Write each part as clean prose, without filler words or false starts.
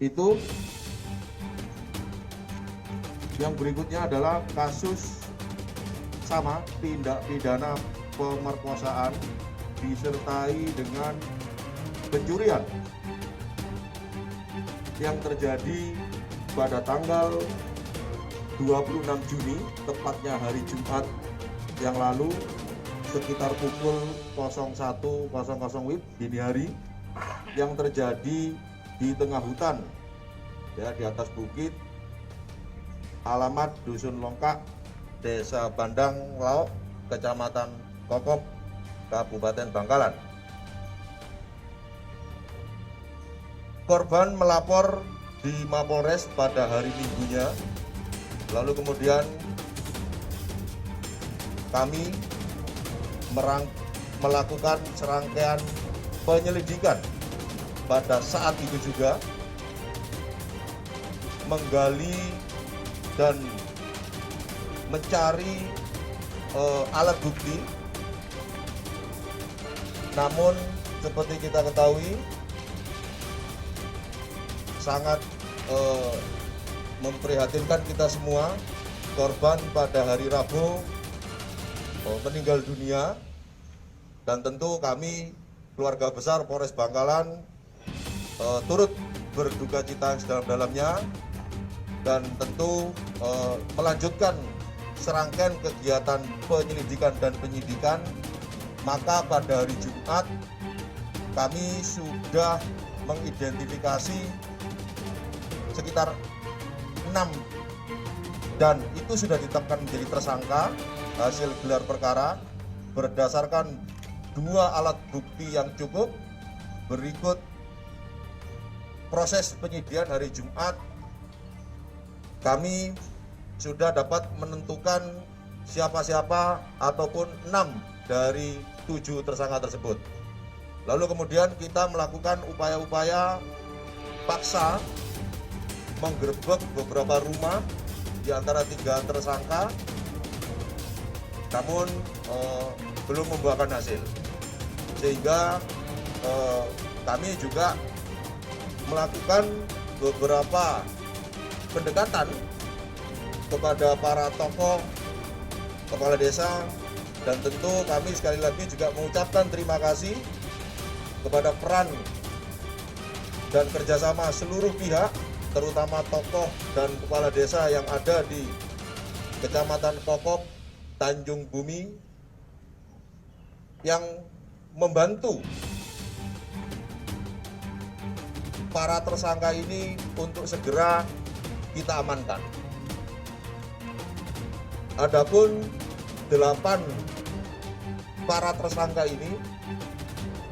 Itu yang berikutnya adalah kasus sama tindak pidana pemerkosaan disertai dengan pencurian yang terjadi pada tanggal 26 Juni, tepatnya hari Jumat yang lalu, sekitar pukul 01.00 WIB dini hari, yang terjadi di tengah hutan, ya, di atas bukit, alamat Dusun Longkak, Desa Bandang Laok, Kecamatan Kokop, Kabupaten Bangkalan. Korban melapor di Mapolres pada hari Minggunya, lalu kemudian kami melakukan serangkaian penyelidikan pada saat itu juga, menggali dan mencari alat bukti. Namun seperti kita ketahui, sangat memprihatinkan kita semua, korban pada hari Rabu meninggal dunia, dan tentu kami keluarga besar Polres Bangkalan turut berduka cita sedalam-dalamnya, dan tentu melanjutkan serangkaian kegiatan penyelidikan dan penyidikan. Maka pada hari Jumat kami sudah mengidentifikasi sekitar 6, dan itu sudah ditetapkan menjadi tersangka hasil gelar perkara berdasarkan 2 alat bukti yang cukup. Berikut proses penyidikan hari Jumat, kami sudah dapat menentukan siapa-siapa ataupun 6 dari 7 tersangka tersebut. Lalu kemudian kita melakukan upaya-upaya paksa menggerebek beberapa rumah di antara 3 tersangka, namun belum membuahkan hasil, sehingga kami juga melakukan beberapa pendekatan kepada para tokoh, kepala desa, dan tentu kami sekali lagi juga mengucapkan terima kasih kepada peran dan kerjasama seluruh pihak, terutama tokoh dan kepala desa yang ada di Kecamatan Kokop, Tanjung Bumi, yang membantu para tersangka ini untuk segera kita amankan. Adapun 8 para tersangka ini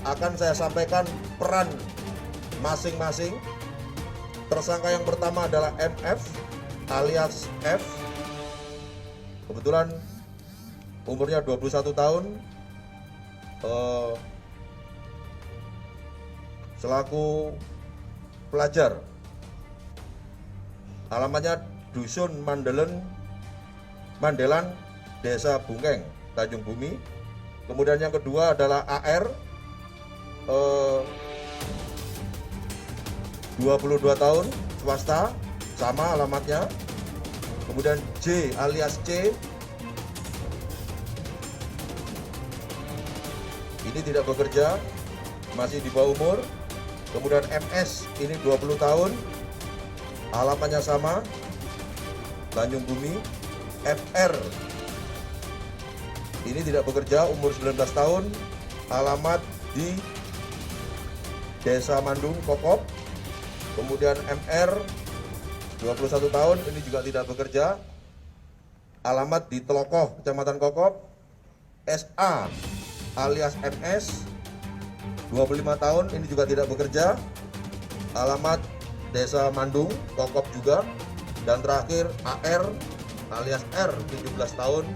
akan saya sampaikan peran masing-masing. Tersangka yang pertama adalah MF alias F. Kebetulan umurnya 21 tahun, selaku pelajar. Alamatnya Dusun Mandelan, Desa Bungkeng, Tanjung Bumi. Kemudian yang kedua adalah AR, 22 tahun, swasta, sama alamatnya. Kemudian J alias C, ini tidak bekerja, masih di bawah umur. Kemudian MS, ini 20 tahun, alamatnya sama, Tanjung Bumi. FR, ini tidak bekerja, umur 19 tahun, alamat di Desa Mandung, Kokop. Kemudian MR, 21 tahun, ini juga tidak bekerja, alamat di Telokoh, Kecamatan Kokop. SA alias MS, 25 tahun, ini juga tidak bekerja, alamat Desa Mandung, Kokop juga. Dan terakhir AR alias R, 17 tahun,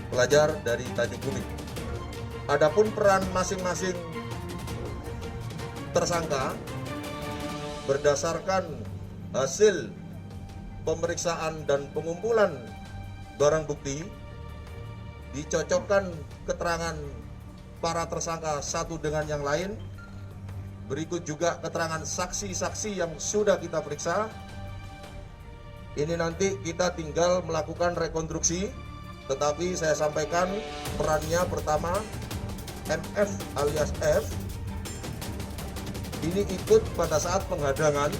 pelajar dari Tanjung Bumi. Adapun peran masing-masing tersangka berdasarkan hasil pemeriksaan dan pengumpulan barang bukti, dicocokkan keterangan para tersangka satu dengan yang lain, Berikut juga keterangan saksi-saksi yang sudah kita periksa. Ini nanti kita tinggal melakukan rekonstruksi, tetapi saya sampaikan perannya pertama MF alias F ini ikut pada saat penghadangan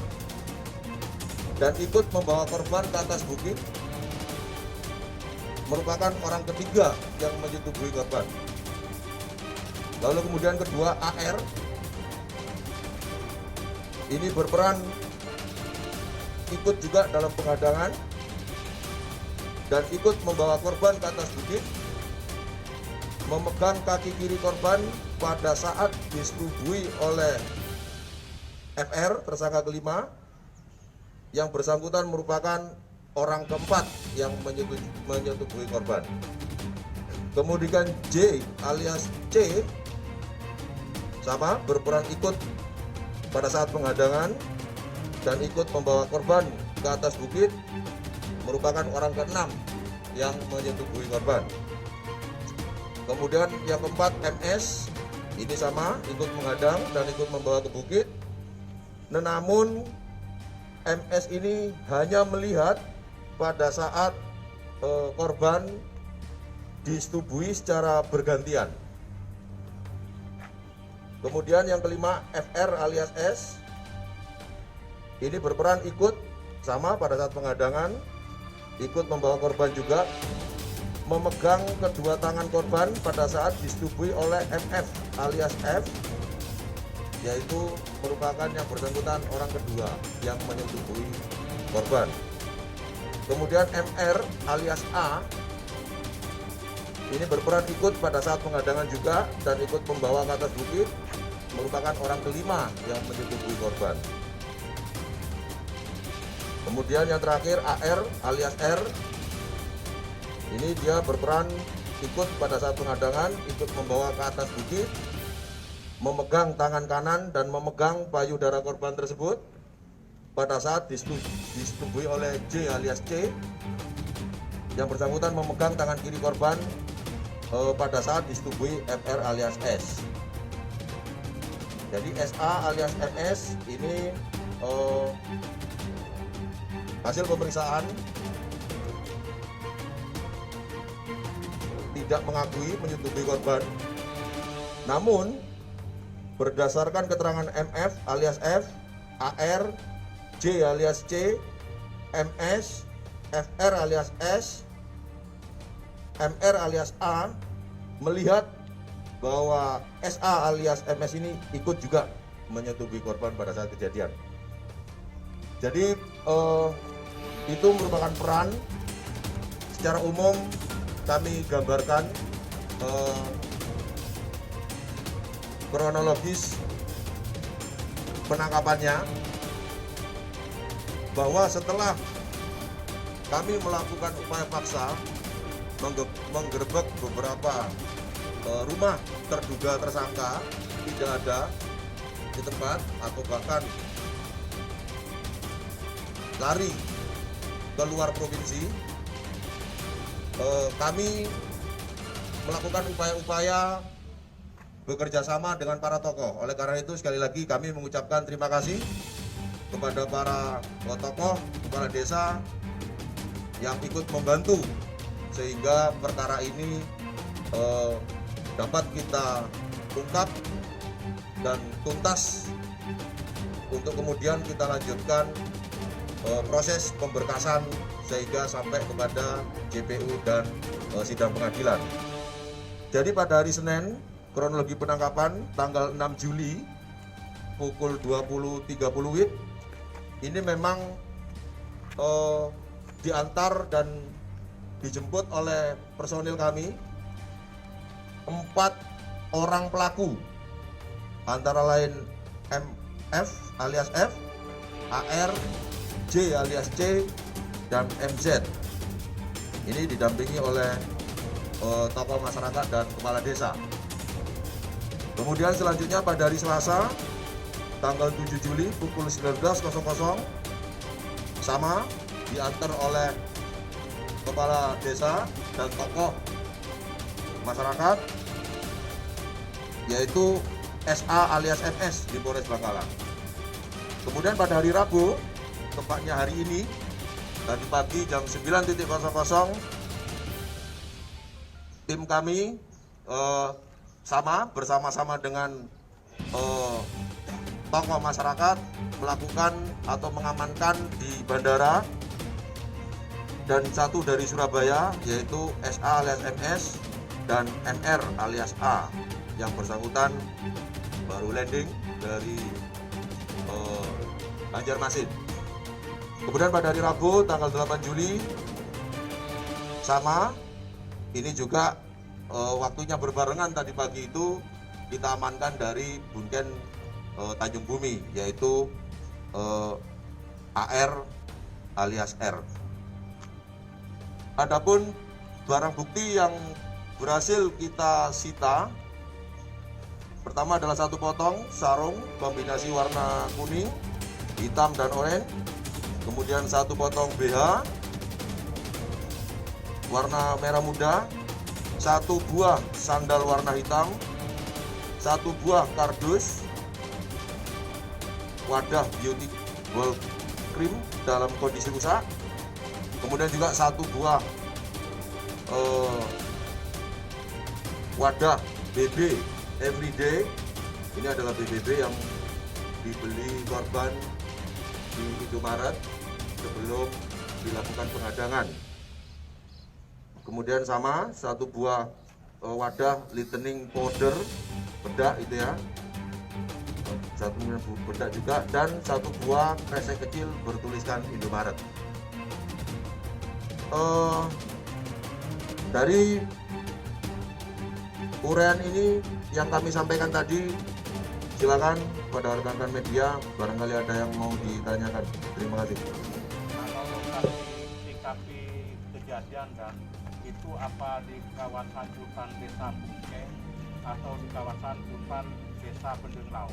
dan ikut membawa korban ke atas bukit, merupakan orang ketiga yang menyetubuhi korban. Lalu kemudian kedua AR ini berperan ikut juga dalam penghadangan dan ikut membawa korban ke atas bukit, memegang kaki kiri korban pada saat disetubui oleh FR, tersangka kelima. Yang bersangkutan merupakan orang keempat yang menyetubuhi korban. Kemudian J alias C sama berperan ikut pada saat penghadangan dan ikut membawa korban ke atas bukit, merupakan orang keenam yang menyetubuhi korban. Kemudian yang keempat MS ini sama ikut menghadang dan ikut membawa ke bukit. Namun MS ini hanya melihat pada saat korban disetubui secara bergantian. Kemudian yang kelima FR alias S ini berperan ikut sama pada saat penghadangan, ikut membawa korban juga, memegang kedua tangan korban pada saat disetubui oleh MF alias F, yaitu merupakan yang bersangkutan orang kedua yang menyetubuhi korban. Kemudian MR alias A ini berperan ikut pada saat penghadangan juga dan ikut membawa ke atas bukit, merupakan orang kelima yang menyetubuhi korban. Kemudian yang terakhir AR alias R ini dia berperan ikut pada saat penghadangan, ikut membawa ke atas bukit, memegang tangan kanan dan memegang payudara korban tersebut pada saat disetubui oleh J alias C. Yang bersangkutan memegang tangan kiri korban pada saat disetubui FR alias S. Jadi SA alias MS ini hasil pemeriksaan tidak mengakui menyetubuhi korban. Namun berdasarkan keterangan MF alias F, AR, J alias C, MS, FR alias S, MR alias A melihat bahwa SA alias MS ini ikut juga menyetubuhi korban pada saat kejadian. Jadi itu merupakan peran. Secara umum kami gambarkan kronologis penangkapannya, bahwa setelah kami melakukan upaya paksa menggerebek beberapa rumah terduga tersangka tidak ada di tempat atau bahkan lari ke luar provinsi, kami melakukan upaya-upaya bekerja sama dengan para tokoh. Oleh karena itu sekali lagi kami mengucapkan terima kasih kepada para tokoh, kepala desa yang ikut membantu sehingga perkara ini dapat kita ungkap dan tuntas untuk kemudian kita lanjutkan proses pemberkasan sehingga sampai kepada JPU dan sidang pengadilan. Jadi pada hari Senin, kronologi penangkapan tanggal 6 Juli pukul 20.30 WIB ini memang diantar dan dijemput oleh personil kami 4 orang pelaku, antara lain MF alias F, AR, J alias C, dan MZ. Ini didampingi oleh tokoh masyarakat dan kepala desa. Kemudian selanjutnya pada hari Selasa tanggal 7 Juli pukul 19.00 sama diantar oleh kepala desa dan tokoh masyarakat, yaitu SA alias MS di Polres Bangkalan. Kemudian pada hari Rabu, tepatnya hari ini, tadi pagi jam 9.00, tim kami bersama-sama dengan tokoh masyarakat melakukan atau mengamankan di bandara, dan satu dari Surabaya yaitu SA alias MS dan MR alias A yang bersangkutan baru landing dari Banjarmasin. Kemudian pada hari Rabu tanggal 8 Juli sama, ini juga waktunya berbarengan tadi pagi itu kita amankan dari Bunken Tanjung Bumi yaitu AR alias R. Adapun barang bukti yang berhasil kita sita, pertama adalah 1 potong sarung kombinasi warna kuning, hitam dan oranye, kemudian 1 potong BH warna merah muda, 1 buah sandal warna hitam, 1 buah kardus, wadah beauty ball cream dalam kondisi rusak, kemudian juga 1 buah wadah BB everyday. Ini adalah BBB yang dibeli korban di Indomaret sebelum dilakukan penghadangan. Kemudian sama 1 buah wadah lightening powder bedak itu ya, 1 bedak juga, dan 1 buah kresek kecil bertuliskan Indomaret. Dari uraian ini yang kami sampaikan tadi, silakan pada rekan-rekan media barangkali ada yang mau ditanyakan. Terima kasih. Kalau lokasi TKP kejadian dan itu apa di kawasan hutan Desa Bungkeng atau di kawasan hutan Desa Bendenglau?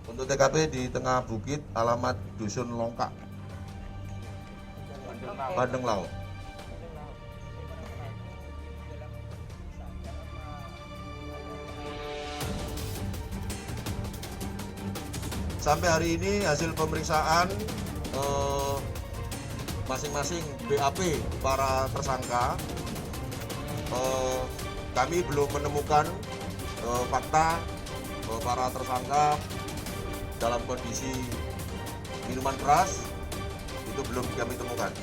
Untuk TKP di tengah bukit, alamat Dusun Longkak, Bendenglau. Sampai hari ini hasil pemeriksaan masing-masing BAP para tersangka, kami belum menemukan fakta para tersangka dalam kondisi minuman keras, itu belum kami temukan.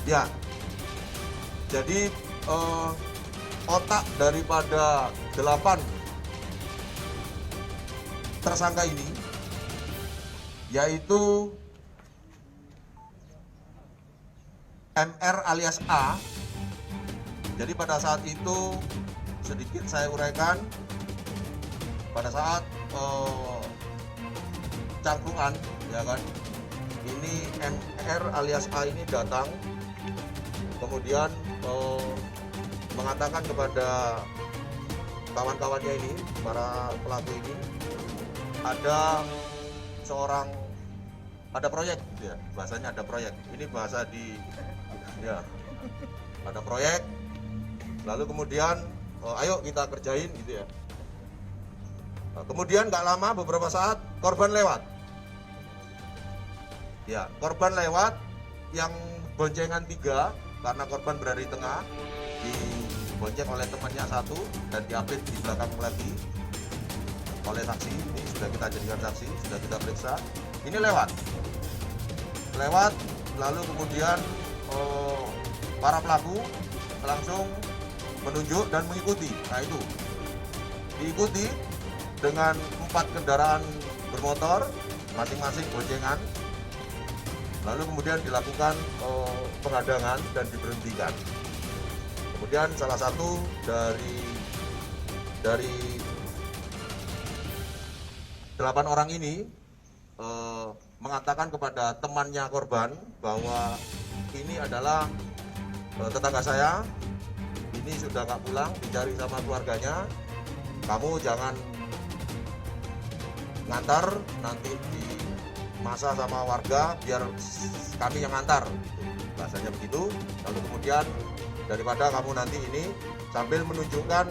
Ya, jadi otak daripada 8 tersangka ini yaitu MR alias A. Jadi pada saat itu sedikit saya uraikan, pada saat cangkrungan ya kan, ini MR alias A ini datang kemudian mengatakan kepada kawan-kawannya ini, para pelaku ini, ada proyek gitu ya, bahasanya ada proyek, ini bahasa di ya, ada proyek, lalu kemudian ayo kita kerjain gitu ya. Nah, kemudian nggak lama, beberapa saat korban lewat ya, korban lewat yang boncengan 3, karena korban berada di tengah, dibonceng oleh temannya 1 dan diapit di belakang lagi oleh saksi. Ini sudah kita jadikan saksi, sudah kita periksa. Ini lewat, lalu kemudian para pelaku langsung menunjuk dan mengikuti. Nah itu diikuti dengan 4 kendaraan bermotor, masing-masing boncengan. Lalu kemudian dilakukan penghadangan dan diberhentikan. Kemudian salah satu dari 8 orang ini mengatakan kepada temannya korban bahwa ini adalah tetangga saya, ini sudah nggak pulang, dicari sama keluarganya, kamu jangan ngantar, nanti di masa sama warga, biar kami yang ngantar, gitu. Bahasanya begitu. Lalu kemudian daripada kamu nanti ini, sambil menunjukkan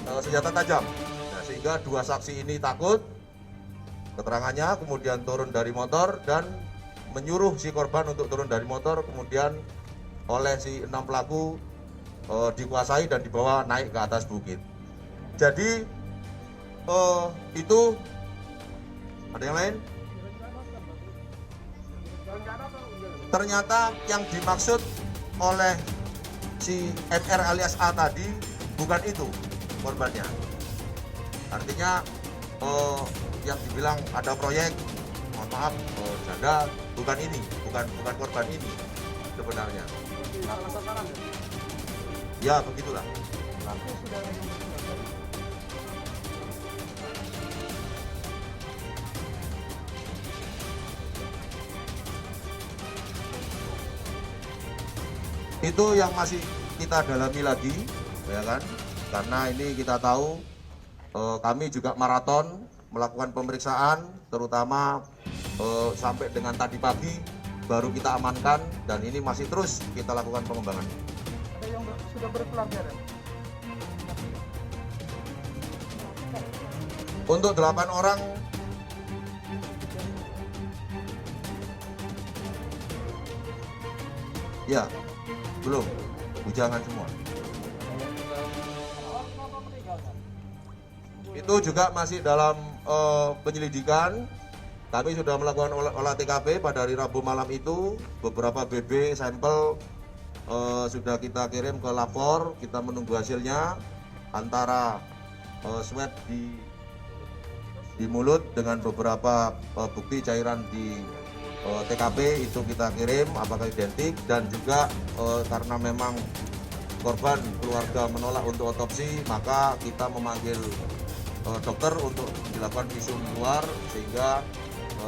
senjata tajam. Nah, sehingga dua saksi ini takut keterangannya, kemudian turun dari motor dan menyuruh si korban untuk turun dari motor, kemudian oleh si 6 pelaku dikuasai dan dibawa naik ke atas bukit. Jadi itu ada yang lain? Ternyata yang dimaksud oleh si MR alias A tadi bukan itu korbannya. Artinya yang dibilang ada proyek, mohon maaf, janda, bukan ini, bukan korban ini sebenarnya. Ya begitulah. Itu yang masih kita dalami lagi, ya kan? Karena ini kita tahu kami juga maraton melakukan pemeriksaan, terutama sampai dengan tadi pagi baru kita amankan, dan ini masih terus kita lakukan pengembangan. Ada yang sudah berkeluarga? Untuk 8 orang ya belum, bujangan semua. Itu juga masih dalam penyelidikan. Kami sudah melakukan olah TKP pada hari Rabu malam itu. Beberapa BB sampel sudah kita kirim ke lapor. Kita menunggu hasilnya, antara swab di mulut dengan beberapa bukti cairan di TKP itu kita kirim apakah identik, dan juga karena memang korban keluarga menolak untuk otopsi, maka kita memanggil dokter untuk dilakukan visum luar, sehingga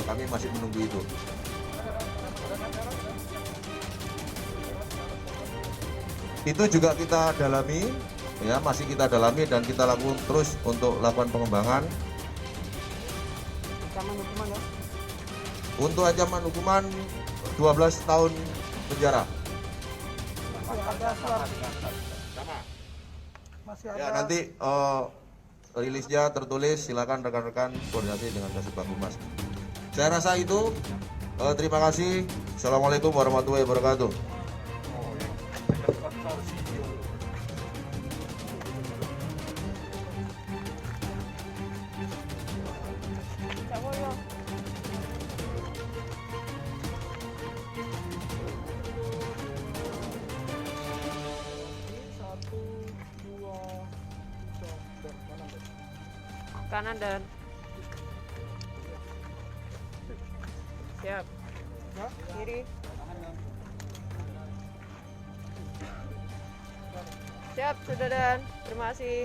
kami masih menunggu itu. Itu juga kita dalami, ya masih kita dalami dan kita lakukan terus untuk lakukan pengembangan. Untuk ancaman hukuman 12 tahun penjara. Masih ada. Ya nanti rilisnya tertulis, silakan rekan-rekan koordinasi dengan Kasubag Humas. Saya rasa itu. Terima kasih. Assalamualaikum warahmatullahi wabarakatuh. Kanan dan siap. Kiri. Siap, sudah dan terima kasih.